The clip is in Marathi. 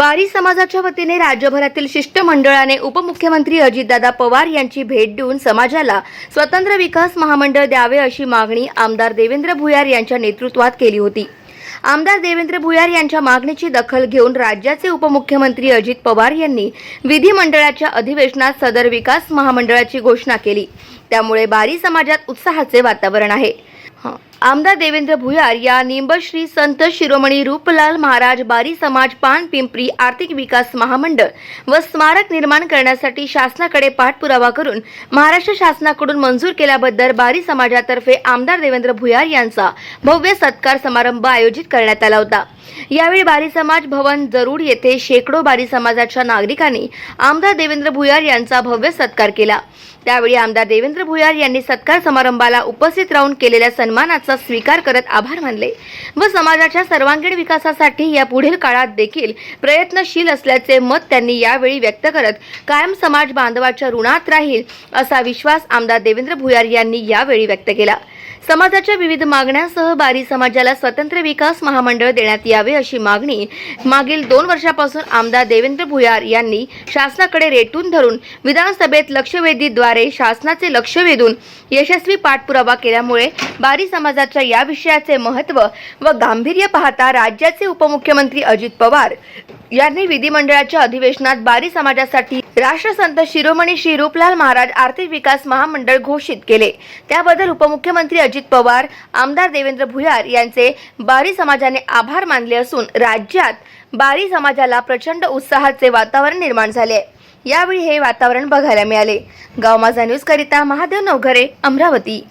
बारी समाजाच्या वतीने राज्यभरातील शिष्टमंडळाने उपमुख्यमंत्री अजितदादा पवार यांची भेट देऊन समाजाला स्वतंत्र विकास महामंडळ द्यावे अशी मागणी आमदार देवेंद्र भुयार यांच्या नेतृत्वात केली होती। आमदार देवेंद्र भुयार यांच्या मागणीची दखल घेऊन राज्याचे उपमुख्यमंत्री अजित पवार यांनी विधिमंडळाच्या अधिवेशनात सदर विकास महामंडळाची घोषणा केली। त्यामुळे बारी समाजात उत्साहाचे वातावरण आहे। आमदार देवेंद्र भुयार या निंबश्री संत शिरोमणी रूपलाल महाराज बारी समाज पान पिंपरी आर्थिक विकास महामंडळ व स्मारक निर्माण करण्यासाठी शासनाकडे पाठपुरावा करून महाराष्ट्र शासनाकडून मंजूर केल्याबद्दल बारी समाजातर्फे आमदार देवेंद्र भुयार यांचा भव्य सत्कार समारंभ आयोजित करण्यात आला होता। यावेळी बारी समाज भवन जरूड येथे शेकडो बारी समाजाच्या नागरिकांनी आमदार देवेंद्र भुयार यांचा भव्य सत्कार केला। त्यावेळी आमदार देवेंद्र भुयार यांनी सत्कार समारंभाला उपस्थित राहून केलेल्या सन्मानाचा स्वीकार करत आभार मानले व समाजाच्या सर्वांगीण विकासासाठी या पुढील काळात देखील प्रयत्नशील असल्याचे मत त्यांनी यावेळी व्यक्त करत कायम समाज बांधवाच्या ऋणात राहील असा विश्वास आमदार देवेंद्र भुयार यांनी यावेळी व्यक्त केला। समाजाच्या विविध मागण्यांसह बारी समाजाला स्वतंत्र विकास महामंडळ देण्यात यावे अशी मागणी मागील 2 वर्षापासून आमदार देवेंद्र भुयार यांनी शासनाकडे रेटून धरून विधानसभेत लक्षवेधीद्वारे शासनाचे लक्ष वेधून यशस्वी पाठपुरावा केल्यामुळे बारी समाजाच्या या विषयाचे महत्त्व व गांभीर्य पाहता राज्याचे उपमुख्यमंत्री अजित पवार यांनी विधिमंडळाच्या अधिवेशनात बारी समाजासाठी राष्ट्रसंत शिरोमणी श्री रूपलाल महाराज आर्थिक विकास महामंडळ घोषित केले। त्याबद्दल उपमुख्यमंत्री अजित पवार आमदार देवेंद्र भुयार यांचे बारी समाजाने आभार मानले असून राज्यात बारी समाजाला प्रचंड उत्साहाचे वातावरण निर्माण झाले। यावेळी हे वातावरण बघायला मिळाले। गाव माझा न्यूज करिता महादेव नवघरे, अमरावती।